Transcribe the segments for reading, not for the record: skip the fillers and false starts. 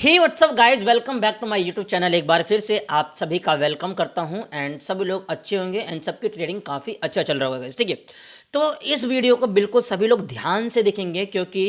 Hey what's up guys, welcome back to my YouTube channel. एक बार फिर से आप सभी का वेलकम करता हूं एंड सभी लोग अच्छे होंगे एंड सबकी ट्रेडिंग काफ़ी अच्छा चल रहा होगा गाइस। ठीक है, तो इस वीडियो को बिल्कुल सभी लोग ध्यान से देखेंगे क्योंकि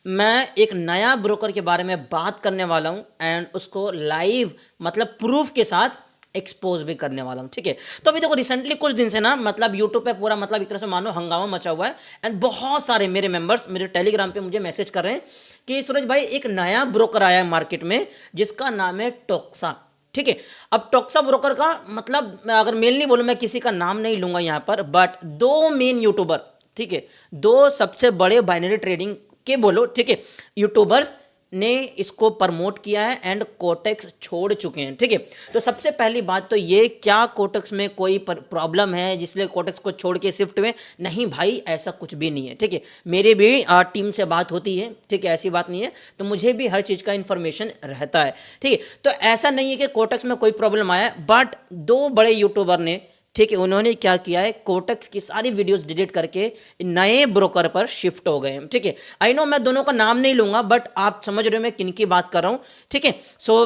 मैं एक नया ब्रोकर के बारे में बात करने वाला हूं एंड उसको लाइव मतलब प्रूफ के साथ एक्सपोज भी करने वाला हूँ। ठीक है, तो अभी देखो रिसेंटली कुछ दिन से ना मतलब यूट्यूब पे पूरा मतलब एक तरह से मानो हंगामा मचा हुआ है एंड बहुत सारे मेरे मेंबर्स मेरे टेलीग्राम पे मुझे मैसेज कर रहे हैं कि सूरज भाई एक नया ब्रोकर आया है मार्केट में जिसका नाम है टोक्सा। ठीक है, अब टोक्सा ब्रोकर का मतलब मैं अगर मेल नहीं बोलूँ, मैं किसी का नाम नहीं लूंगा यहाँ पर, बट दो मेन यूट्यूबर, ठीक है, दो सबसे बड़े बाइनरी ट्रेडिंग के बोलो, ठीक है, यूट्यूबर्स ने इसको प्रमोट किया है एंड कोटेक्स छोड़ चुके हैं। ठीक है, तो सबसे पहली बात तो ये, क्या कोटेक्स में कोई प्रॉब्लम है जिसलिए कोटेक्स को छोड़ के शिफ्ट हुए? नहीं भाई, ऐसा कुछ भी नहीं है। ठीक है, मेरे भी टीम से बात होती है, ठीक है, ऐसी बात नहीं है, तो मुझे भी हर चीज़ का इन्फॉर्मेशन रहता है। ठीक है, तो ऐसा नहीं है कि कोटेक्स में कोई प्रॉब्लम आया, बट दो बड़े यूट्यूबर ने, ठीक है, उन्होंने क्या किया है, कोटेक्स की सारी वीडियोस डिलीट करके नए ब्रोकर पर शिफ्ट हो गए हैं। ठीक है, आई नो मैं दोनों का नाम नहीं लूंगा, बट आप समझ रहे हो मैं किन की बात कर रहा हूं। ठीक है, सो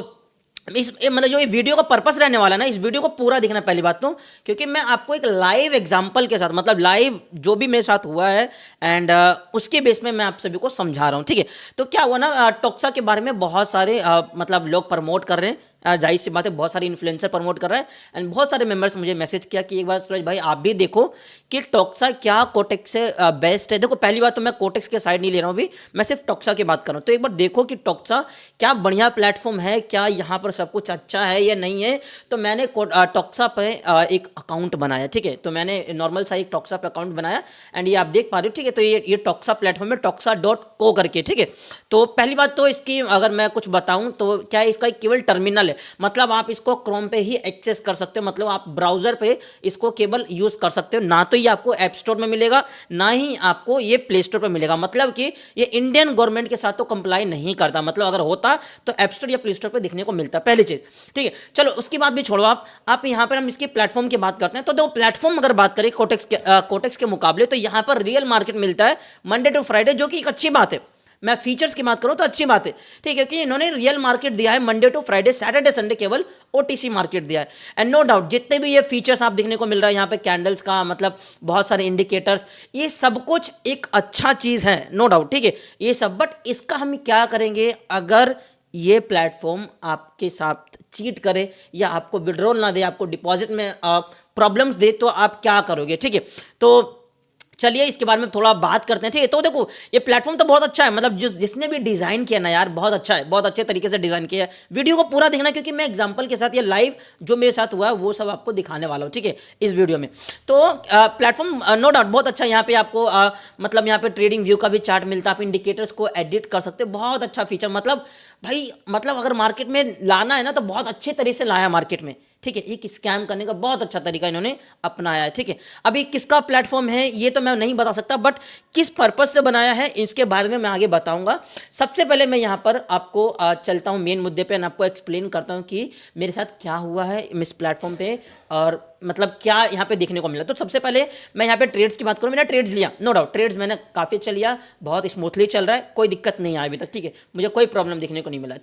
मतलब जो ये वीडियो का पर्पस रहने वाला है ना, इस वीडियो को पूरा देखना पहली बात तो, क्योंकि मैं आपको एक लाइव एग्जांपल के साथ मतलब लाइव जो भी मेरे साथ हुआ है एंड उसके बेस में मैं आप सभी को समझा रहा हूँ। ठीक है, तो क्या हुआ ना, टोक्सा के बारे में बहुत सारे मतलब लोग प्रमोट कर रहे हैं, जाहिर सी बात है, बहुत सारे इन्फ्लुएंसर प्रमोट कर रहे हैं एंड बहुत सारे मेंबर्स मुझे मैसेज किया कि एक बार सूरज भाई आप भी देखो कि टोक्सा क्या कोटेक्स से बेस्ट है। देखो पहली बात तो मैं कोटेक्स के साइड नहीं ले रहा हूँ, अभी मैं सिर्फ टोक्सा की बात कर रहा हूँ, तो एक बार देखो कि टोक्सा क्या बढ़िया प्लेटफॉर्म है, क्या यहाँ पर सब कुछ अच्छा है या नहीं है। तो मैंने टोक्सा पे एक अकाउंट बनाया। ठीक है, तो मैंने नॉर्मल सा एक टोक्सा पे अकाउंट बनाया एंड ये आप देख पा रहे हो। ठीक है, तो ये टोक्सा प्लेटफॉर्म है, toxa.co करके। ठीक है, तो पहली बात तो इसकी अगर मैं कुछ बताऊं तो क्या है, इसका एक केवल टर्मिनल है, मतलब आप इसको क्रोम पे ही एक्सेस कर सकते हो, मतलब आप ब्राउजर पे इसको केवल यूज कर सकते हो, ना तो ये आपको ऐप स्टोर में मिलेगा ना ही आपको ये प्ले स्टोर पे मिलेगा। मतलब कि ये इंडियन गवर्नमेंट के साथ तो कंप्लाई नहीं करता, मतलब अगर होता तो ऐप स्टोर या प्ले स्टोर पे दिखने को मिलता, पहली चीज। ठीक है, चलो उसकी बात भी छोड़ो, आप यहाँ पर हम इसकी प्लेटफॉर्म की बात करते हैं। तो दो प्लेटफॉर्म अगर बात करें कोटेक्स के मुकाबले, तो यहाँ पर रियल मार्केट मिलता है मंडे टू फ्राइडे, जो कि एक अच्छी बात है। मैं फीचर्स की बात करूं तो अच्छी बात है। ठीक है, कि इन्होंने रियल मार्केट दिया है Monday to Friday, Saturday Sunday केवल ओटीसी मार्केट दिया है। एंड नो डाउट जितने भी ये फीचर्स आप देखने को मिल रहा है यहाँ पे, कैंडल्स का मतलब बहुत सारे इंडिकेटर्स, ये सब कुछ एक अच्छा चीज है, नो डाउट। ठीक है, ये सब, बट इसका हम क्या करेंगे अगर ये प्लेटफॉर्म आपके साथ चीट करे या आपको विड्रॉल ना दे, आपको डिपॉजिट में प्रॉब्लम्स दे, तो आप क्या करोगे? ठीक है, तो चलिए इसके बारे में थोड़ा बात करते हैं। ठीक है, तो देखो ये प्लेटफॉर्म तो बहुत अच्छा है, मतलब जिसने भी डिज़ाइन किया ना यार, बहुत अच्छा है, बहुत अच्छे तरीके से डिज़ाइन किया है। वीडियो को पूरा देखना क्योंकि मैं एग्जांपल के साथ ये लाइव जो मेरे साथ हुआ है वो सब आपको दिखाने वाला हूँ। ठीक है, इस वीडियो में तो प्लेटफॉर्म नो डाउट बहुत अच्छा है। यहाँ पे आपको मतलब यहाँ पे ट्रेडिंग व्यू का भी चार्ट मिलता है, आप इंडिकेटर्स को एडिट कर सकते हो, बहुत अच्छा फीचर। मतलब भाई मतलब अगर मार्केट में लाना है ना तो बहुत अच्छे तरीके से लाया मार्केट में। ठीक है, एक स्कैम करने का बहुत अच्छा तरीका इन्होंने अपनाया है। ठीक है, अभी किसका प्लेटफॉर्म है ये तो मैं नहीं बता सकता, बट किस पर्पस से बनाया है इसके बारे में मैं आगे बताऊंगा। सबसे पहले मैं यहाँ पर आपको चलता हूँ मेन मुद्दे पे, आपको एक्सप्लेन करता हूँ कि मेरे साथ क्या हुआ है इस प्लेटफॉर्म पे और मतलब क्या यहाँ पे देखने को मिला। तो सबसे पहले मैं यहाँ पे ट्रेड्स की बात करूँ, मैंने ट्रेड्स लिया, नो डाउट ट्रेड्स मैंने काफ़ी अच्छा लिया, बहुत स्मूथली चल रहा है, कोई दिक्कत नहीं आई अभी तक। ठीक है, मुझे कोई प्रॉब्लम देखने को नहीं मिला।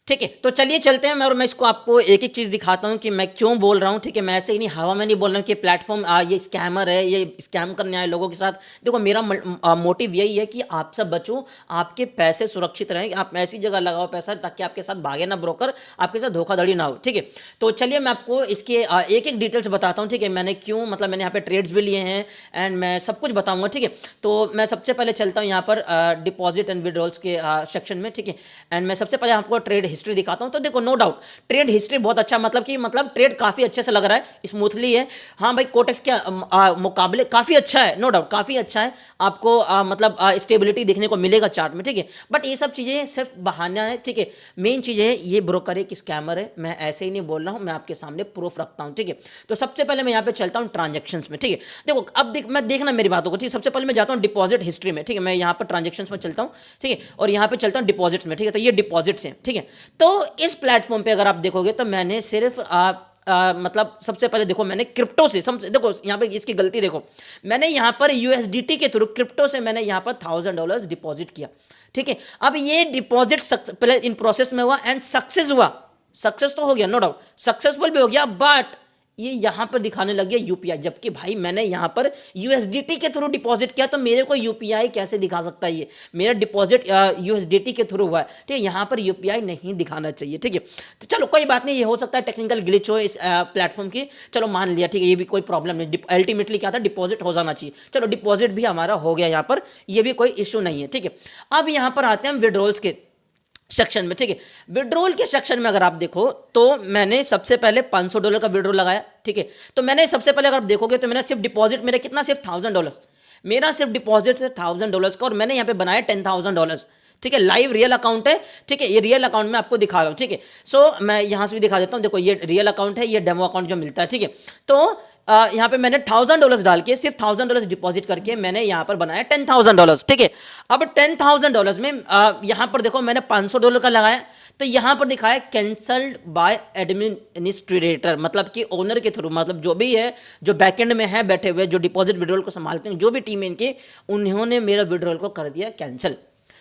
ठीक है, तो चलिए चलते हैं, मैं इसको आपको एक एक चीज़ दिखाता हूँ कि मैं क्यों बोल रहा हूँ। ठीक है, मैं ऐसे ही नहीं हवा में नहीं बोल रहा हूँ कि प्लेटफॉर्म ये स्कैमर है, ये स्कैम करने आए लोगों के साथ। देखो मेरा मोटिव यही है कि आप सब बचो, आपके पैसे सुरक्षित रहें, आप ऐसी जगह लगाओ पैसा ताकि आपके साथ भागे ना ब्रोकर, आपके साथ धोखाधड़ी ना हो। ठीक है, तो चलिए मैं आपको इसके एक एक डिटेल्स बताता हूँ। ठीक है, मैंने क्यों मतलब मैंने यहाँ पे ट्रेड्स भी लिए हैं एंड मैं सब कुछ बताऊँगा। ठीक है, तो मैं सबसे पहले चलता हूँ यहाँ पर डिपॉजिट एंड विड्रॉल्स के सेक्शन में। ठीक है, एंड मैं सबसे पहले आपको ट्रेड हिस्ट्री दिखाता हूं। तो देखो नो डाउट ट्रेड हिस्ट्री बहुत अच्छा, मतलब ट्रेड काफी अच्छे से लग रहा है, स्मूथली है। हाँ भाई, कोटेक्स के मुकाबले काफी अच्छा है, नो डाउट काफी अच्छा है। आपको मतलब स्टेबिलिटी देखने को मिलेगा चार्ट में। ठीक है, बट ये सब चीजें सिर्फ बहाना है। ठीक है, मेन चीज है ये ब्रोकर एक स्कैमर है, मैं ऐसे ही नहीं बोल रहा हूं, मैं आपके सामने प्रूफ रखता हूं। ठीक है, तो सबसे पहले मैं यहाँ पे चलता हूँ ट्रांजेक्शन में। ठीक है, देखो अब मैं देखना मेरी बातों को। ठीक है, सबसे पहले मैं जाता हूँ डिपॉजिट हिस्ट्री में। ठीक है, मैं यहाँ पर ट्रांजेक्शन में चलता हूँ। ठीक है, और यहाँ पे चलता हूँ डिपॉजिट्स में। ठीक है, तो ये डिपॉजिट्स हैं। ठीक है, तो इस प्लेटफॉर्म पे अगर आप देखोगे तो मैंने सिर्फ मतलब सबसे पहले देखो मैंने क्रिप्टो से देखो यहाँ पे इसकी गलती देखो, मैंने यहाँ पर यूएसडीटी के थ्रू क्रिप्टो से मैंने यहाँ पर $1000 डिपॉजिट किया, ठीक है। अब ये डिपॉजिट पहले इन प्रोसेस में हुआ एंड सक्सेस हुआ, सक्सेस तो हो गया नो डाउट, सक्सेसफुल भी हो गया, बट ये यहाँ पर दिखाने लग गया यूपीआई, जबकि भाई मैंने यहाँ पर यूएसडीटी के थ्रू डिपॉजिट किया, तो मेरे को यूपीआई कैसे दिखा सकता है? ये मेरा डिपॉजिट यूएसडीटी के थ्रू हुआ है, ठीक है। यहाँ पर यूपीआई नहीं दिखाना चाहिए, ठीक है। तो चलो कोई बात नहीं, ये हो सकता है टेक्निकल ग्लिच हो इस प्लेटफॉर्म की, चलो मान लिया, ठीक है, ये भी कोई प्रॉब्लम नहीं। अल्टीमेटली क्या था, डिपॉजिट हो जाना चाहिए, चलो डिपॉजिट भी हमारा हो गया यहाँ पर, ये भी कोई इशू नहीं है, ठीक है। अब यहाँ पर आते हैं हम विड्रॉल्स के सेक्शन में, ठीक है। विड्रॉल के सेक्शन में अगर आप देखो तो मैंने सबसे पहले $500 का विड्रॉल लगाया, ठीक है। तो मैंने सबसे पहले अगर आप देखोगे तो मैंने सिर्फ डिपॉजिट मेरा कितना, सिर्फ $1000, मेरा सिर्फ डिपॉजिट से $1000 का, और मैंने यहाँ पे बनाया $10,000, ठीक है। लाइव रियल अकाउंट है, ठीक है, ये रियल अकाउंट में आपको दिखा रहा हूँ, ठीक है। सो मैं यहाँ से भी दिखा देता हूँ, देखो ये रियल अकाउंट है, ये डेमो अकाउंट जो मिलता है, ठीक है। तो यहाँ पे मैंने $1000 डाल के सिर्फ $1000 डिपॉजिट करके मैंने यहाँ पर बनाया $10,000, ठीक है। अब $10,000 में यहाँ पर देखो मैंने $500 का लगाया, तो यहाँ पर दिखाया कैंसल्ड बाय एडमिनिस्ट्रेटर, मतलब कि ओनर के थ्रू, मतलब जो भी है, जो बैकएंड में है बैठे हुए, जो डिपॉजिट विड्रॉल को संभालते हैं, जो भी टीम है इनकी, उन्होंने मेरा विड्रॉल को कर दिया कैंसिल।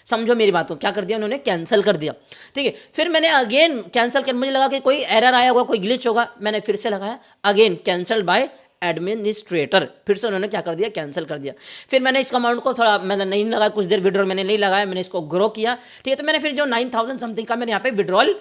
समझो मेरी बात को, क्या कर दिया उन्होंने, कैंसिल कर दिया, ठीक है। फिर मैंने अगेन कैंसिल कर, मुझे लगा कि कोई एरर आया होगा, कोई ग्लिच होगा, मैंने फिर से लगाया अगेन कैंसिल बाय एडमिनिस्ट्रेटर, फिर से उन्होंने क्या कर दिया, कैंसिल कर दिया। फिर मैंने इस अमाउंट को थोड़ा मैंने नहीं लगाया, कुछ देर विड्रॉल मैंने नहीं लगाया, मैंने इसको ग्रो किया, ठीक है। तो मैंने फिर जो 9000 समथिंग का मैंने यहाँ पे विड्रॉल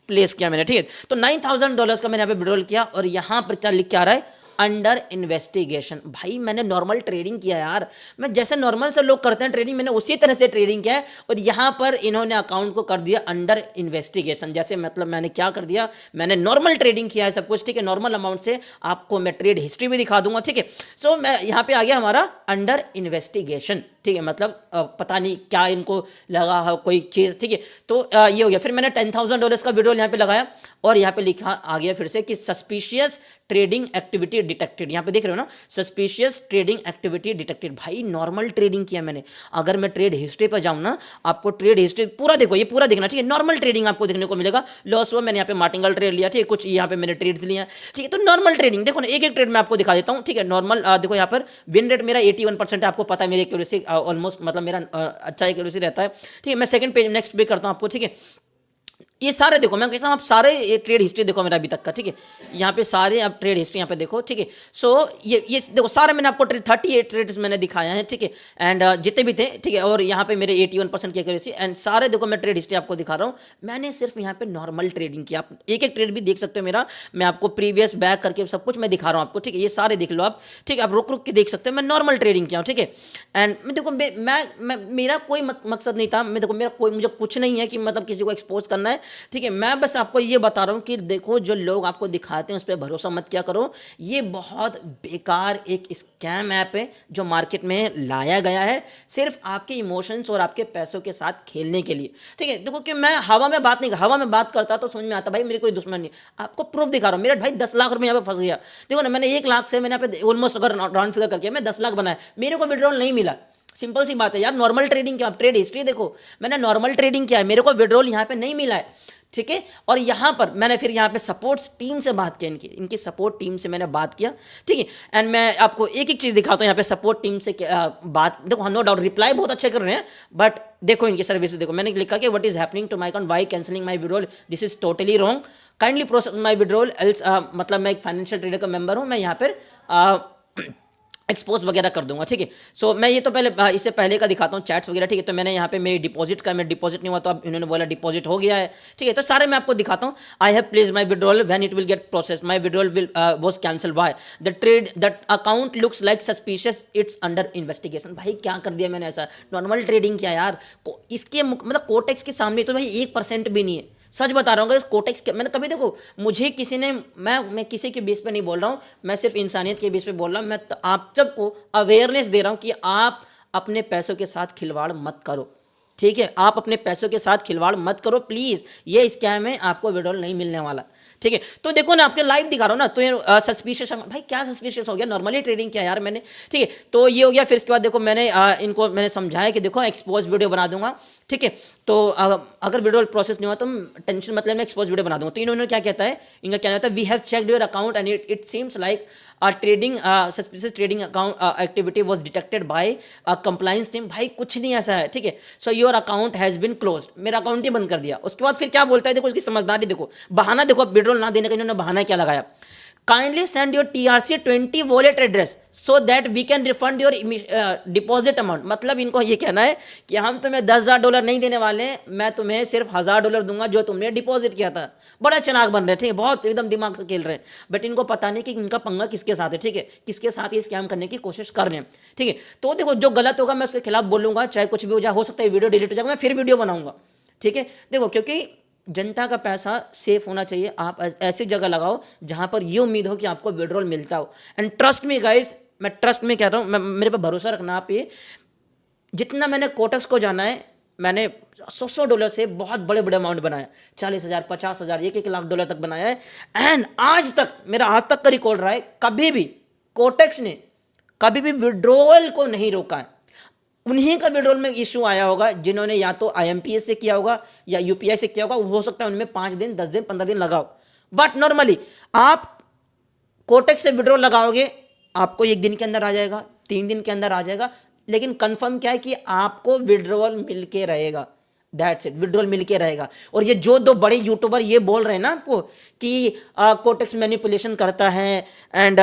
प्लेस किया मैंने, ठीक है। तो $9000 का मैंने यहाँ पे विड्रॉल किया, और यहाँ पर क्या लिख के आ रहा है, अंडर इन्वेस्टिगेशन। भाई मैंने नॉर्मल ट्रेडिंग किया यार, मैं जैसे नॉर्मल से लोग करते हैं ट्रेडिंग, मैंने उसी तरह से ट्रेडिंग किया है, और यहाँ पर इन्होंने अकाउंट को कर दिया अंडर इन्वेस्टिगेशन। जैसे मतलब मैंने क्या कर दिया, मैंने नॉर्मल ट्रेडिंग किया है सब कुछ, ठीक है। नॉर्मल अमाउंट से आपको मैं ट्रेड हिस्ट्री भी दिखा दूंगा, ठीक है। सो मैं यहाँ पे आ गया हमारा अंडर इन्वेस्टिगेशन, ठीक है, मतलब पता नहीं क्या इनको लगा है कोई चीज़, ठीक है। तो ये हो गया। फिर मैंने $10,000 का विड्रॉल यहाँ पे लगाया, और यहाँ पे लिखा आ गया फिर से कि सस्पिशियस ट्रेडिंग एक्टिविटी डिटेक्टेड, यहाँ पे देख रहे हो ना, सस्पिशियस ट्रेडिंग एक्टिविटी डिटेक्टेड। भाई नॉर्मल ट्रेडिंग किया मैंने, अगर मैं ट्रेड हिस्ट्री पर जाऊँ ना, आपको ट्रेड हिस्ट्री पूरा देखो, ये पूरा देखना, ठीक है। नॉर्मल ट्रेडिंग आपको देखने को मिलेगा, लॉस हुआ, मैंने यहाँ पे मार्टिंगल ट्रेड लिया, ठीक है, कुछ यहाँ पे मैंने ट्रेड्स लिया, ठीक है। तो नॉर्मल ट्रेडिंग देखो ना, एक एक ट्रेड मैं आपको दिखा देता हूँ, ठीक है। नॉर्मल देखो यहाँ पर विन रेट मेरा 81% है, आपको पता है मेरी एक्यूरेसी ऑलमोस्ट, मतलब मेरा अच्छा एक्यूरेसी रहता है, ठीक है। मैं सेकंड पेज नेक्स्ट पे करता हूँ आपको, ठीक है। ये सारे देखो, मैं कहता हूँ आप सारे ये ट्रेड हिस्ट्री देखो मेरा अभी तक का, ठीक है। यहाँ पे सारे आप ट्रेड हिस्ट्री यहाँ पे देखो, ठीक है। सो ये देखो सारे मैंने आपको 38 ट्रेड्स मैंने दिखाया है, ठीक है। एंड जितने भी थे, ठीक है, और यहाँ पे मेरे 81% की एक्यूरेसी, एंड सारे देखो मैं ट्रेड हिस्ट्री आपको दिखा रहा हूँ। मैंने सिर्फ यहाँ पे नॉर्मल ट्रेडिंग किया, आप एक एक ट्रेड भी देख सकते हो मेरा, मैं आपको प्रीवियस बैक करके सब कुछ मैं दिखा रहा हूँ आपको, ठीक है। ये सारे देख लो आप, ठीक है, आप रुक रुक के देख सकते हो, मैं नॉर्मल ट्रेडिंग किया हूँ, ठीक है। एंड मैं देखो मैं मेरा कोई मकसद नहीं था, मैं देखो मेरा कोई मुझे कुछ नहीं है कि मतलब किसी को एक्सपोज करना है, ठीक है। मैं बस आपको ये बता रहा हूँ कि देखो जो लोग आपको दिखाते हैं उस पर भरोसा मत किया करो, ये बहुत बेकार एक स्कैम ऐप है जो मार्केट में लाया गया है सिर्फ आपके इमोशंस और आपके पैसों के साथ खेलने के लिए, ठीक है। देखो कि मैं हवा में बात नहीं, हवा में बात करता तो समझ में आता भाई मेरी कोई दुश्मन नहीं, आपको प्रूफ दिखा रहा हूँ। मेरा भाई 10 लाख रुपये यहाँ पे फंस गया, देखो ना, मैंने 1 लाख से मैंने यहाँ पे ऑलमोस्ट अगर राउंड फिगर करके मैं 10 लाख बनाया, मेरे को विड्रॉल नहीं मिला। सिंपल सी बात है यार, नॉर्मल ट्रेडिंग किया, आप ट्रेड हिस्ट्री देखो, मैंने नॉर्मल ट्रेडिंग किया है, मेरे को विड्रॉल यहाँ पे नहीं मिला है, ठीक है। और यहाँ पर मैंने फिर यहाँ पे सपोर्ट टीम से बात किया, इनकी सपोर्ट टीम से मैंने बात किया, ठीक है। एंड मैं आपको एक एक चीज़ दिखाता हूँ यहाँ पे सपोर्ट टीम से बात, देखो नो डाउट रिप्लाई बहुत अच्छे कर रहे हैं, बट देखो इनकी सर्विस देखो, मैंने लिखा कि what is happening to my account, why cancelling my withdrawal, this is totally wrong, kindly process my withdrawal else, मतलब मैं एक फाइनेंशियल ट्रेडर का मेंबर हूँ, मैं यहाँ पर एक्सपोज वगैरह कर दूंगा, ठीक है। सो मैं ये तो पहले इससे पहले का दिखाता हूँ चैट्स वगैरह, ठीक है। तो मैंने यहाँ पे मेरी डिपॉजिट का, मैं डिपॉजिट नहीं हुआ तो अब इन्होंने बोला डिपॉजिट हो गया है, ठीक है। तो सारे मैं आपको दिखाता हूँ। I have place my withdrawal when it will get process, my withdrawal will was cancel by the trade that account looks like suspicious, it's under investigation. भाई क्या कर दिया मैंने ऐसा, नॉर्मल ट्रेडिंग किया यार, इसके मतलब कोटेक्स के सामने तो भाई 1% भी नहीं है, सच बता रहा हूँ। इस कोटेक्स के मैंने कभी देखो, मुझे किसी ने, मैं किसी के बेस पे नहीं बोल रहा हूँ, मैं सिर्फ इंसानियत के बेस पे बोल रहा हूँ। मैं आप सबको अवेयरनेस दे रहा हूँ कि आप अपने पैसों के साथ खिलवाड़ मत करो, ठीक है, आप अपने पैसों के साथ खिलवाड़ मत करो प्लीज़, ये स्कैम है, आपको विड्रॉल नहीं मिलने वाला। ठीक है, तो देखो ना, आपके लाइव दिखा रहा हूँ ना, तो ये सस्पिशियस भाई, क्या सस्पिशियस हो गया, नॉर्मली ट्रेडिंग किया यार मैंने। ठीक है, तो ये हो गया। फिर इसके बाद देखो मैंने इनको मैंने समझाया कि देखो एक्सपोज वीडियो बना दूंगा। ठीक है, तो अगर विड्रॉल प्रोसेस नहीं हुआ तो टेंशन मतलब मैं एक्सपोज वीडियो बना दूंगा। तो इन्होंने क्या कहता है, इनका क्या कहता है, we have checked your account and it seems like trading suspicious trading account activity was detected by compliance team. भाई कुछ नहीं ऐसा है। ठीक है, so your account has been closed, मेरा अकाउंट ही बंद कर दिया। उसके बाद फिर क्या बोलता है, देखो इसकी समझदारी देखो, बहाना देखो, विड्रॉल ना देने का इन्होंने बहाना क्या लगाया, kindly send your TRC20 wallet address so that we can refund your deposit amount. मतलब इनको ये कहना है कि हम तुम्हें $10,000 नहीं देने वाले, मैं तुम्हें सिर्फ $1,000 दूंगा जो तुमने डिपॉजिट किया था। बड़ा चनाक बन रहे हैं, ठीक है, बहुत एकदम दिमाग से खेल रहे हैं, बट इनको पता नहीं कि इनका पंगा किसके साथ है। ठीक है, किसके साथ ये स्कैम करने की कोशिश कर रहे हैं। ठीक है, तो देखो जो गलत होगा मैं उसके खिलाफ बोलूंगा, चाहे कुछ भी हो जाए, हो सकता है वीडियो डिलीट हो जाएगा, मैं फिर वीडियो बनाऊंगा। ठीक है, देखो क्योंकि जनता का पैसा सेफ होना चाहिए, आप ऐसी जगह लगाओ जहां पर ये उम्मीद हो कि आपको विड्रॉल मिलता हो। एंड ट्रस्ट मी गाइस, मैं ट्रस्ट में कह रहा हूँ, मेरे पे भरोसा रखना आप। ये जितना मैंने कोटक्स को जाना है, मैंने $100 से बहुत बड़े बड़े अमाउंट बनाया, 40,000, 50,000, 1-1 लाख डॉलर तक बनाया है। एंड आज तक मेरा आज तक का रिकॉर्ड रहा है, कभी भी कोटेक्स ने कभी भी विड्रॉल को नहीं रोका है। उन्हीं का विड्रॉल में इशू आया होगा जिन्होंने या तो IMPS से किया होगा या UPI से किया होगा, हो सकता है उनमें 5 दिन, 10 दिन, 15 दिन लगाओ। बट नॉर्मली आप कोटेक्स से विड्रॉल लगाओगे, आपको 1 दिन के अंदर आ जाएगा, 3 दिन के अंदर आ जाएगा, लेकिन कंफर्म क्या है कि आपको विड्रॉल मिल के रहेगा। दैट्स इट, विड्रॉल मिल के रहेगा। और ये जो 2 बड़े यूट्यूबर ये बोल रहे हैं ना आपको कि कोटेक्स मैनिपुलेशन करता है एंड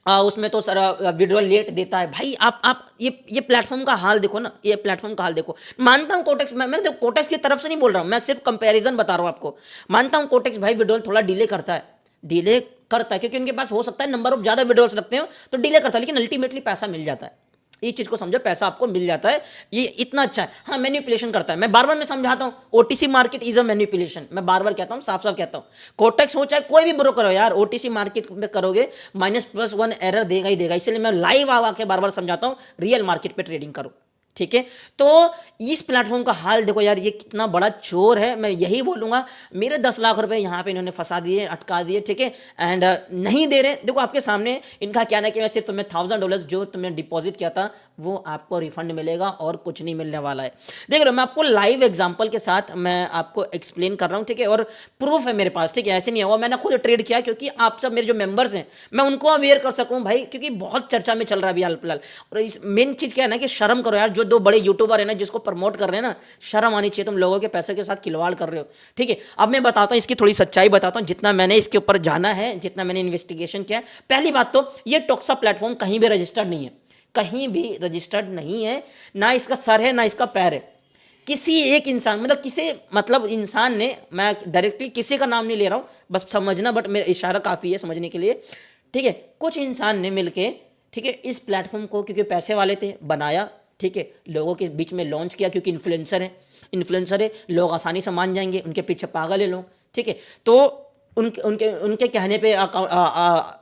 उसमें तो सर विड्रॉल लेट देता है। भाई आप ये प्लेटफॉर्म का हाल देखो ना, ये प्लेटफॉर्म का हाल देखो। मानता हूँ कोटेक्स, मैं देखो कोटेक्स की तरफ से नहीं बोल रहा हूँ, मैं सिर्फ कंपैरिजन बता रहा हूँ आपको। मानता हूँ कोटेक्स भाई विड्रॉल थोड़ा डिले करता है, डिले करता है क्योंकि उनके पास हो सकता है नंबर ऑफ ज़्यादा विड्रॉल्स रखते हो तो डिले करता है, लेकिन अल्टीमेटली पैसा मिल जाता है। ये चीज को समझो, पैसा आपको मिल जाता है, ये इतना अच्छा है। हाँ, मैनिपुलेशन करता है, मैं बार बार मैं समझाता हूँ, OTC market is a manipulation, मैं बार बार कहता हूँ, साफ साफ कहता हूँ। कोटेक्स हो चाहे कोई भी ब्रोकर हो यार, OTC मार्केट में करोगे -+1 एरर देगा ही देगा। इसलिए मैं लाइव आके बार बार समझाता हूँ, रियल मार्केट पे ट्रेडिंग करो। ठीक है, तो इस प्लेटफॉर्म का हाल देखो यार, ये कितना बड़ा चोर है। मैं यही बोलूंगा, मेरे 10 लाख रुपए यहाँ पे इन्होंने फंसा दिए, अटका दिए। ठीक है, एंड नहीं दे रहे। देखो आपके सामने इनका कहना है कि मैं सिर्फ तुम्हें $1,000 जो तुमने डिपॉजिट किया था वो आपको रिफंड मिलेगा और कुछ नहीं मिलने वाला है। देख रहे हो, मैं आपको लाइव एग्जाम्पल के साथ मैं आपको एक्सप्लेन कर रहा हूँ। ठीक है, और प्रूफ है मेरे पास। ठीक है, ऐसे नहीं है, और मैंने खुद ट्रेड किया क्योंकि आप सब मेरे जो मेंबर्स हैं मैं उनको अवेयर कर सकूँ भाई, क्योंकि बहुत चर्चा में चल रहा है अभी हाल फिलहाल। और इस मेन चीज़ क्या है ना कि शर्म करो यार, जो 2 बड़े यूट्यूबर है ना जिसको प्रमोट कर रहे हैं ना, शर्म आनी चाहिए, तुम लोगों के पैसे के साथ खिलवाड़ कर रहे हो। ठीक है, अब मैं बताता हूँ, इसकी थोड़ी सच्चाई बताता हूँ, जितना मैंने इसके ऊपर जाना है, जितना मैंने इन्वेस्टिगेशन किया है। पहली बात तो ये टोक्सा प्लेटफॉर्म कहीं भी रजिस्टर्ड नहीं है, कहीं भी रजिस्टर्ड नहीं है, ना इसका सर है ना इसका पैर है। किसी एक इंसान मतलब इंसान ने, मैं डायरेक्टली किसी का नाम नहीं ले रहा हूँ, बस समझना, बट मेरा इशारा काफ़ी है समझने के लिए। ठीक है, कुछ इंसान ने मिलके, ठीक है, इस प्लेटफॉर्म को क्योंकि पैसे वाले थे बनाया। ठीक है, लोगों के बीच में लॉन्च किया क्योंकि इन्फ्लुएंसर है, लोग आसानी से मान जाएंगे, उनके पीछे पागल है लोग। ठीक है, तो उनके उनके उनके कहने पे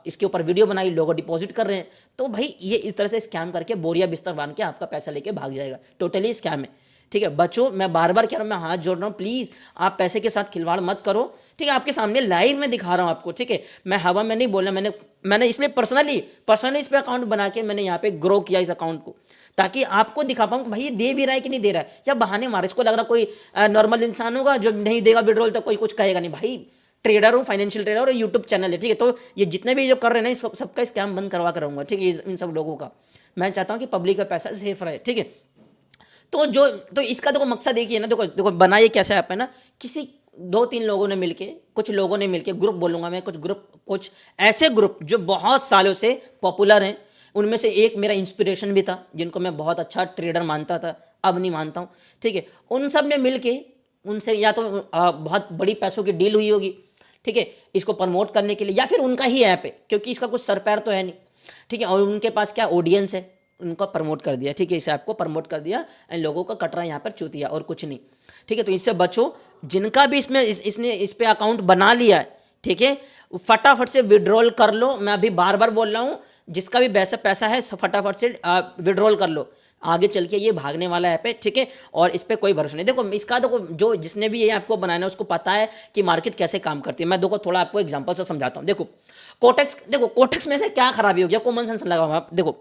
इसके ऊपर वीडियो बनाई, लोग डिपॉजिट कर रहे हैं। तो भाई ये इस तरह से स्कैम करके बोरिया बिस्तर बांध के आपका पैसा लेके भाग जाएगा, टोटली स्कैम है। ठीक है, बच्चों, मैं बार बार कह रहा हूँ, मैं हाथ जोड़ रहा हूँ, प्लीज़ आप पैसे के साथ खिलवाड़ मत करो। ठीक है, आपके सामने लाइव में दिखा रहा हूँ आपको। ठीक है, मैं हवा में नहीं बोला, मैंने इसलिए पर्सनली इस पे अकाउंट बना के मैंने यहाँ पे ग्रो किया इस अकाउंट को, ताकि आपको दिखा पाऊँ कि भाई ये दे भी रहा है कि नहीं दे रहा है, या बहाने मारे। इसको लग रहा कोई नॉर्मल इंसान होगा जो नहीं देगा विड्रॉल तो कोई कुछ कहेगा नहीं। भाई ट्रेडर हूँ, फाइनेंशियल ट्रेडर, और यूट्यूब चैनल है। ठीक है, तो ये जितने भी जो कर रहे हैं ना, सबका स्कैम बंद करवा कर रहूँगा। ठीक है, इन सब लोगों का मैं चाहता हूँ कि पब्लिक का पैसा सेफ रहे। ठीक है, तो इसका देखो मकसद एक ही है ना, देखो बनाइए कैसे ऐप है ना, किसी 2-3 लोगों ने मिलके, कुछ लोगों ने मिलके, ग्रुप बोलूँगा मैं, कुछ ऐसे ग्रुप जो बहुत सालों से पॉपुलर हैं, उनमें से एक मेरा इंस्पिरेशन भी था, जिनको मैं बहुत अच्छा ट्रेडर मानता था, अब नहीं मानता हूँ। ठीक है, उन सब ने मिलके उनसे या तो बहुत बड़ी पैसों की डील हुई होगी। ठीक है, इसको प्रमोट करने के लिए, या फिर उनका ही ऐप है क्योंकि इसका कुछ सर पैर तो है नहीं। ठीक है, और उनके पास क्या ऑडियंस है, उनको प्रमोट कर दिया। ठीक है, इस ऐप को प्रमोट कर दिया एंड लोगों का कटरा यहाँ पर चूतिया, और कुछ नहीं। ठीक है, तो इससे बचो, जिनका भी इसने इस पे अकाउंट बना लिया है, ठीक है, फटाफट से विड्रॉल कर लो। मैं अभी बार बार बोल रहा हूँ, जिसका भी पैसा पैसा है फटाफट से विड्रॉल कर लो, आगे चल के ये भागने वाला ऐप है, ठीक है। और इस पर कोई भरोसा नहीं। देखो इसका देखो जो जिसने भी ये ऐप को बनाना है उसको पता है कि मार्केट कैसे काम करती है। मैं देखो थोड़ा आपको एग्जांपल से समझाता हूँ। देखो कोटेक्स, देखो कोटेक्स में से क्या खराबी हो गया, कॉमन सेंस लगाओ आप। देखो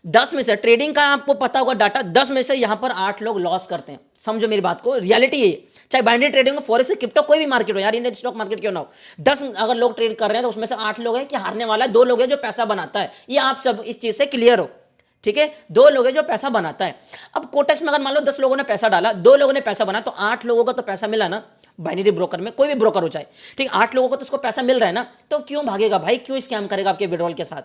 10 में से ट्रेडिंग का आपको पता होगा डाटा, 10 में से यहां पर 8 लोग लॉस करते हैं। समझो मेरी बात को, रियलिटी है। चाहे बाइनरी ट्रेडिंग हो, फॉरेक्स, क्रिप्टो, कोई भी मार्केट हो यार, इंडियन स्टॉक मार्केट क्यों ना हो, 10 अगर लोग ट्रेड कर रहे हैं तो उसमें से 8 लोग हैं कि हारने वाला है, 2 लोग हैं जो पैसा बनाता है। ये आप सब इस चीज से क्लियर हो, ठीक है। 2 लोग हैं जो पैसा बनाता है। अब कोटेक्स में अगर मान लो 10 लोगों ने पैसा डाला, 2 लोगों ने पैसा बना, तो 8 लोगों का तो पैसा मिला ना। बाइनरी ब्रोकर में कोई भी ब्रोकर हो चाहे, ठीक, 8 लोगों को तो उसको पैसा मिल रहा है ना, तो क्यों भागेगा भाई, क्यों स्कैम करेगा आपके विड्रॉल के साथ,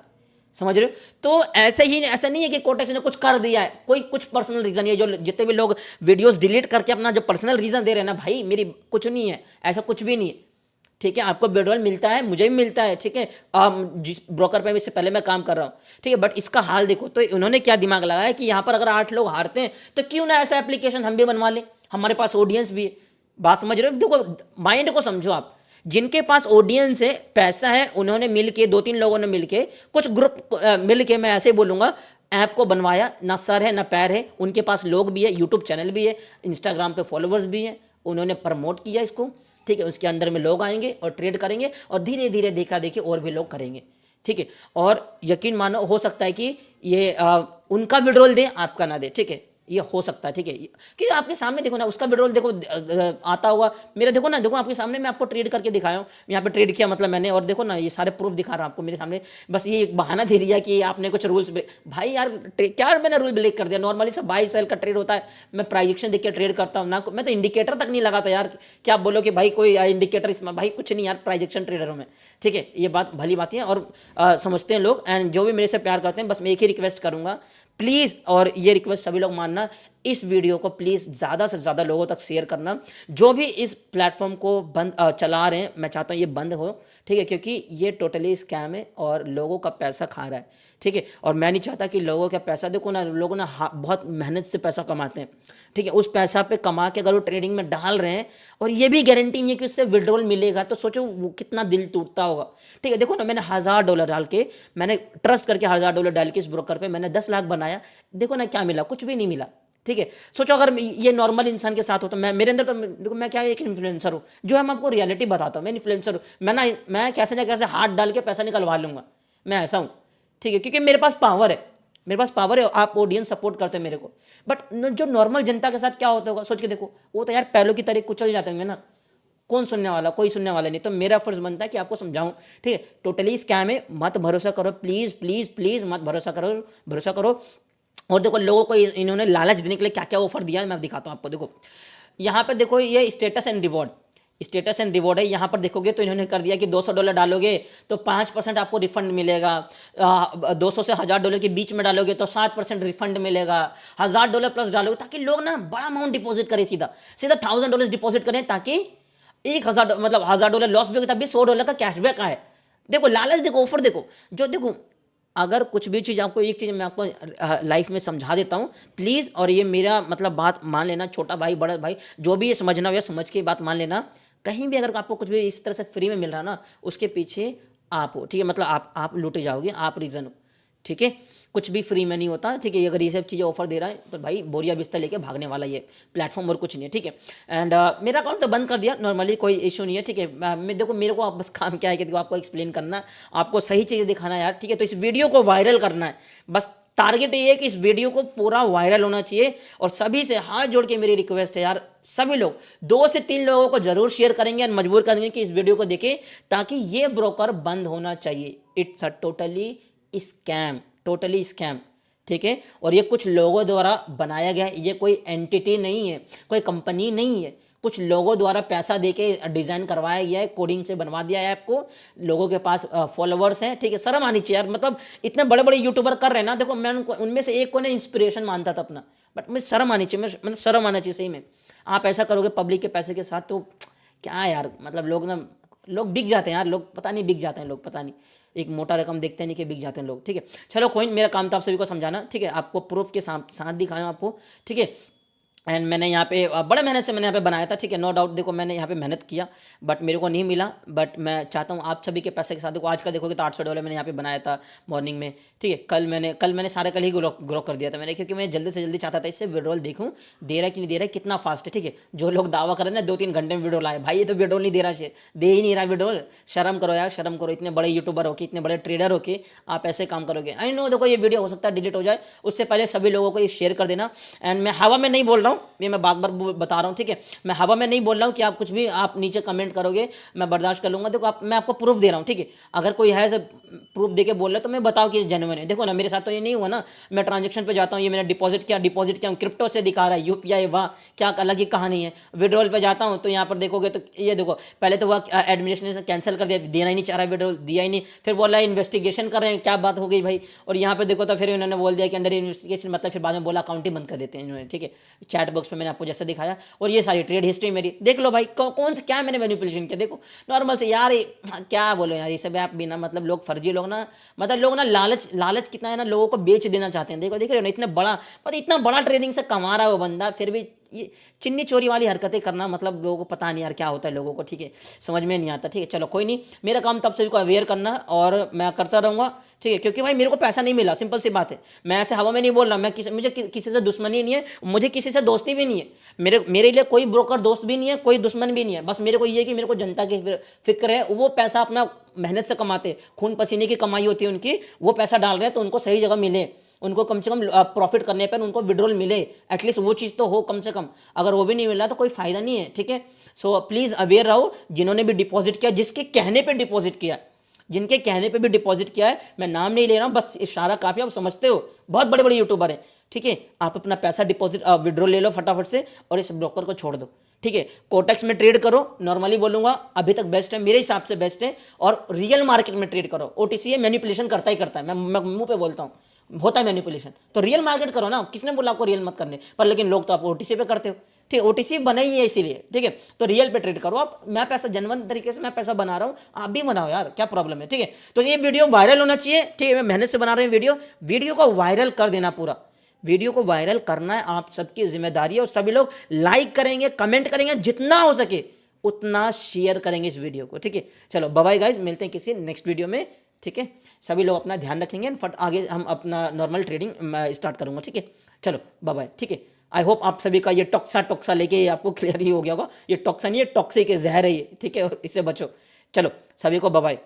समझ रहे हो। तो ऐसे ही, ऐसा नहीं है कि कोटेक्स ने कुछ कर दिया है, कोई कुछ पर्सनल रीजन, ये जो जितने भी लोग वीडियोस डिलीट करके अपना जो पर्सनल रीजन दे रहे हैं ना भाई, मेरी कुछ नहीं है, ऐसा कुछ भी नहीं है, ठीक है। आपको विड्रॉल मिलता है, मुझे भी मिलता है, ठीक है। जिस ब्रोकर पे इससे पहले मैं काम कर रहा हूँ, ठीक है। बट इसका हाल देखो, तो उन्होंने क्या दिमाग लगाया कि यहाँ पर अगर 8 लोग हारते हैं तो क्यों ना ऐसा एप्लीकेशन हम भी बनवा लें, हमारे पास ऑडियंस भी है। बात समझ रहे हो। देखो माइंड को समझो आप, जिनके पास ऑडियंस है, पैसा है, उन्होंने मिलके, 2-3 लोगों ने मिलके, कुछ ग्रुप मिलके, मैं ऐसे बोलूंगा, ऐप को बनवाया। ना सर है ना पैर है, उनके पास लोग भी है, यूट्यूब चैनल भी है, इंस्टाग्राम पे फॉलोवर्स भी हैं, उन्होंने प्रमोट किया इसको, ठीक है। उसके अंदर में लोग आएंगे और ट्रेड करेंगे और धीरे धीरे देखा देखी और भी लोग करेंगे, ठीक है। और यकीन मानो, हो सकता है कि ये उनका विड्रॉल दे, आपका ना दे, ठीक है। ये हो सकता है, ठीक है। कि आपके सामने देखो ना, उसका विड्रॉल देखो आता हुआ, मेरा देखो ना, देखो आपके सामने मैं आपको ट्रेड करके दिखाया हूँ, यहाँ पे ट्रेड किया मतलब मैंने, और देखो ना ये सारे प्रूफ दिखा रहा हूँ आपको मेरे सामने। बस ये एक बहाना दे दिया कि आपने कुछ रूल्स ब्रेक, भाई यार क्या मैंने रूल ब्रेक कर दिया। नॉर्मली सब बाई सेल का ट्रेड होता है, मैं प्राइजेक्शन देख के ट्रेड करता हूँ ना, मैं तो इंडिकेटर तक नहीं लगाता यार। क्या आप बोलो कि भाई कोई इंडिकेटर, इसमें भाई कुछ नहीं यार, प्राइजेक्शन ट्रेडर हूँ मैं, ठीक है। ये बात भली बात है और समझते हैं लोग, एंड जो भी मेरे से प्यार करते हैं, बस मैं एक ही रिक्वेस्ट करूंगा प्लीज़, और ये रिक्वेस्ट सभी लोग मानना, इस वीडियो को प्लीज़ ज़्यादा से ज़्यादा लोगों तक शेयर करना। जो भी इस प्लेटफॉर्म को बंद चला रहे हैं, मैं चाहता हूँ ये बंद हो, ठीक है, क्योंकि ये टोटली स्कैम है और लोगों का पैसा खा रहा है, ठीक है। और मैं नहीं चाहता कि लोगों का पैसा, देखो ना, लोगों ना बहुत मेहनत से पैसा कमाते हैं, ठीक है। उस पैसा पे कमा के अगर वो ट्रेडिंग में डाल रहे हैं और ये भी गारंटी नहीं है कि उससे विड्रॉल मिलेगा, तो सोचो वो कितना दिल टूटता होगा, ठीक है। देखो ना, मैंने $1000 डाल के, मैंने ट्रस्ट करके $1000 डाल के इस ब्रोकर पे मैंने 10 लाख बनाया, देखो ना क्या मिला, कुछ भी नहीं मिला, ठीक है। सोचो अगर ये नॉर्मल इंसान के साथ हो, तो मैं, मेरे अंदर तो देखो, मैं क्या एक इन्फ्लुएंसर हूँ, जो है मैं आपको रियलिटी बताता हूँ, मैं इन्फ्लुएंसर हूँ, मैं कैसे ना कैसे हाथ डाल के पैसा निकलवा लूंगा, मैं ऐसा हूँ, ठीक है। क्योंकि मेरे पास पावर है, मेरे पास पावर है, आप ऑडियंस सपोर्ट करते हैं मेरे को। बट जो नॉर्मल जनता के साथ क्या होता होगा, सोच के देखो, वो तो यार पहलों की तरह कुचल जाते होंगे ना, कौन सुनने वाला, कोई सुनने वाला नहीं। तो मेरा फर्ज बनता है कि आपको समझाऊं, ठीक है। टोटली स्कैम है, मत भरोसा करो, प्लीज प्लीज प्लीज मत भरोसा करो, भरोसा करो। और देखो लोगों को इन्होंने लालच देने के लिए क्या क्या ऑफर दिया है, मैं दिखाता हूँ आपको। देखो यहाँ पर देखो, ये status and reward, status and reward है। यहाँ पर देखोगे तो इन्होंने कर दिया कि $200 डालोगे तो 5% आपको रिफंड मिलेगा, 200 से $1000 के बीच में डालोगे तो 7% रिफंड मिलेगा, $1000 प्लस डालोगे, ताकि लोग ना बड़ा अमाउंट डिपॉजिट करें, सीधा सीधा $1000 डिपॉजिट करें, ताकि 1000 मतलब $1000 लॉस भी होगा तब भी $100 का कैशबैक आए। देखो लालच, देखो ऑफर, देखो जो, देखो अगर कुछ भी चीज़ आपको, एक चीज़ मैं आपको लाइफ में समझा देता हूँ प्लीज़, और ये मेरा मतलब बात मान लेना, छोटा भाई बड़ा भाई जो भी ये समझना हो या समझ के बात मान लेना। कहीं भी अगर आपको कुछ भी इस तरह से फ्री में मिल रहा ना, उसके पीछे आप हो, ठीक है। मतलब आप लूटे जाओगे, आप रीज़न हो, ठीक है। कुछ भी फ्री में नहीं होता, ठीक है। अगर ये सब चीज़ें ऑफर दे रहा है तो भाई बोरिया बिस्तर लेके भागने वाला ये प्लेटफॉर्म, और कुछ नहीं है, ठीक है। एंड मेरा अकाउंट तो बंद कर दिया नॉर्मली, कोई इशू नहीं है, ठीक है। मैं देखो, मेरे को आप बस काम क्या है कि देखो आपको एक्सप्लेन करना, आपको सही चीज़ें दिखाना यार, ठीक है। तो इस वीडियो को वायरल करना है, बस टारगेट ये है कि इस वीडियो को पूरा वायरल होना चाहिए। और सभी से हाथ जोड़ के मेरी रिक्वेस्ट है यार, सभी लोग 2 से 3 लोगों को जरूर शेयर करेंगे और मजबूर करेंगे कि इस वीडियो को देखें, ताकि ये ब्रोकर बंद होना चाहिए। It's a totally scam, totally scam, ठीक है। और ये कुछ लोगों द्वारा बनाया गया है, ये कोई एंटिटी नहीं है, कोई कंपनी नहीं है, कुछ लोगों द्वारा पैसा देके डिजाइन करवाया गया है, कोडिंग से बनवा दिया है ऐप को। लोगों के पास फॉलोवर्स हैं, ठीक है। शर्म आनी चाहिए यार, मतलब इतने बड़े बड़े यूट्यूबर कर रहे हैं ना, देखो मैं उनको, उनमें से एक को ना इंस्पिरेशन मानता था अपना, बट मुझे शर्म आनी चाहिए, मतलब शर्म आना चाहिए सही में। आप ऐसा करोगे पब्लिक के पैसे के साथ, तो क्या यार, मतलब लोग ना, लोग बिक जाते हैं यार, लोग पता नहीं बिक जाते हैं लोग, पता नहीं, एक मोटा रकम देखते नहीं कि बिक जाते हैं लोग, ठीक है। चलो कोई, मेरा काम था आप सभी को समझाना, ठीक है। आपको प्रूफ के साथ दिखाया आपको, ठीक है। एंड मैंने यहाँ पे बड़े मेहनत से मैंने यहाँ पे बनाया था, ठीक है, नो डाउट। देखो मैंने यहाँ पे मेहनत किया बट मेरे को नहीं मिला, बट मैं चाहता हूँ आप सभी के पैसे के साथ। देखो आज का देखोगे तो $800 मैंने यहाँ पे बनाया था मॉर्निंग में, ठीक है। कल मैंने सारा कल ही ग्रो कर दिया था मैंने, क्योंकि मैं जल्दी से जल्दी चाहता था इससे विड्रॉल देखूँ दे रहा है कि नहीं दे रहा है, कितना फास्ट है, ठीक है। जो लोग दावा कर रहे हैं ना 2-3 घंटे में विड्रॉल आए, भाई ये तो विड्रॉल नहीं दे रहा है, दे ही नहीं रहा विड्रॉल। शर्म करो यार, शर्म करो। इतने बड़े यूट्यूबर हो के, इतने बड़े ट्रेडर हो के आप ऐसे काम करोगे। आई नो, देखो ये वीडियो हो सकता है डिलीट हो जाए, उससे पहले सभी लोगों को ये शेयर कर देना। एंड मैं हवा में नहीं बोल रहा हूँ, ये मैं बार बार बता रहा हूँ, ठीक है। मैं हवा में नहीं बोल रहा हूँ कि आप कुछ भी आप नीचे कमेंट करोगे मैं बर्दाश्त कर लूंगा। देखो मैं आपको प्रूफ दे रहा हूँ, ठीक है। अगर कोई है सब प्रूफ दे के बोल रहा है तो मैं बताओ कि जेन्युइन है। देखो ना मेरे साथ तो ये नहीं हुआ ना, मैं ट्रांजेक्शन पे जाता हूँ, ये मैंने डिपॉजिट किया क्रिप्टो से दिखा रहा है, यूपीआई, वाह क्या अलग ही कहानी है। विड्रॉल पे जाता हूँ तो यहाँ पर देखोगे तो ये देखो, पहले तो वह एडमिनिस्ट्रेशन कैंसिल कर दिया, देना ही नहीं चाह रहा, विड्रॉल दिया ही नहीं, फिर बोला इन्वेस्टिगेशन कर रहे हैं, क्या बात हो गई भाई। और यहाँ पे देखो तो फिर उन्होंने बोल दिया कि अंडर इन्वेस्टिगेशन, मतलब फिर बाद में बोला अकाउंट ही बंद कर देते हैं इन्होंने, ठीक है। चैट बॉक्स पे मैंने आपको जैसे दिखाया, और ये सारी ट्रेड हिस्ट्री मेरी देख लो भाई, कौन से क्या मैंने मैनिपुलेशन किया। देखो नॉर्मल से यार क्या बोलो यार, ये सब आप भी ना, मतलब लोग फर्जी लोग ना, मतलब लोग ना लालच लालच कितना है ना, लोगों को बेच देना चाहते हैं। देखो देख रहे हो ना, इतना बड़ा, मतलब इतना बड़ा ट्रेडिंग से कमा रहा है वो बंदा, फिर भी ये चिन्नी चोरी वाली हरकतें करना, मतलब लोगों को पता नहीं यार क्या होता है लोगों को, ठीक है, समझ में नहीं आता, ठीक है। चलो कोई नहीं, मेरा काम तब सभी को अवेयर करना और मैं करता रहूँगा, ठीक है। क्योंकि भाई मेरे को पैसा नहीं मिला, सिंपल सी बात है। मैं ऐसे हवा में नहीं बोल रहा, मुझे किसी से दुश्मनी नहीं है, मुझे किसी से दोस्ती भी नहीं है। मेरे लिए कोई ब्रोकर दोस्त भी नहीं है, कोई दुश्मन भी नहीं है। बस मेरे को ये है कि मेरे को जनता की फिक्र है, वो पैसा अपना मेहनत से कमाते, खून पसीने की कमाई होती है उनकी, वो पैसा डाल रहे हैं तो उनको सही जगह मिले, उनको कम से कम प्रॉफिट करने पर उनको विड्रॉल मिले, एटलीस्ट वो चीज़ तो हो कम से कम। अगर वो भी नहीं मिल रहा तो कोई फायदा नहीं है, ठीक है। सो प्लीज़ अवेयर रहो, जिन्होंने भी डिपॉजिट किया, जिसके कहने पे डिपॉजिट किया, जिनके कहने पे भी डिपॉजिट किया है, मैं नाम नहीं ले रहा हूँ, बस इशारा काफ़ी, आप समझते हो, बहुत बड़े बड़े यूट्यूबर हैं, ठीक है। आप अपना पैसा डिपॉजिट विड्रॉल ले लो फटाफट से और इस ब्रोकर को छोड़ दो, ठीक है। कोटेक्स में ट्रेड करो, नॉर्मली बोलूंगा अभी तक बेस्ट है, मेरे हिसाब से बेस्ट है। और रियल मार्केट में ट्रेड करो। ओटीसी है, मैनिपुलेशन करता ही करता है, मैं मुंह पे बोलता हूँ, होता है मैनिपुलेशन। तो रियल मार्केट करो ना, किसने बोला आपको रियल मत करने पर, लेकिन लोग तो आप ओटीसी पे करते हो, ठीक है। ओटीसी बना ही है इसीलिए, ठीक है। तो रियल पे ट्रेड करो आप। मैं पैसा जेन्युइन तरीके से मैं पैसा बना रहा हूँ, आप भी बनाओ यार, क्या प्रॉब्लम है, ठीक है। तो ये वीडियो वायरल होना चाहिए, ठीक है। मैं मेहनत से बना रहा हूँ वीडियो को वायरल कर देना, पूरा वीडियो को वायरल करना है, आप सबकी जिम्मेदारी है। और सभी लोग लाइक करेंगे, कमेंट करेंगे, जितना हो सके उतना शेयर करेंगे इस वीडियो को, ठीक है। चलो बाय बाय गाइस, मिलते हैं किसी नेक्स्ट वीडियो में, ठीक है। सभी लोग अपना ध्यान रखेंगे, फट आगे हम अपना नॉर्मल ट्रेडिंग स्टार्ट करूंगा, ठीक है। चलो बाय बाय, ठीक है। आई होप आप सभी का ये टॉक्सा लेके आपको क्लियर ही हो गया होगा। ये टॉक्सा नहीं है, टॉक्सिक है, जहर है ये, ठीक है, इससे बचो। चलो सभी को बाय बाय।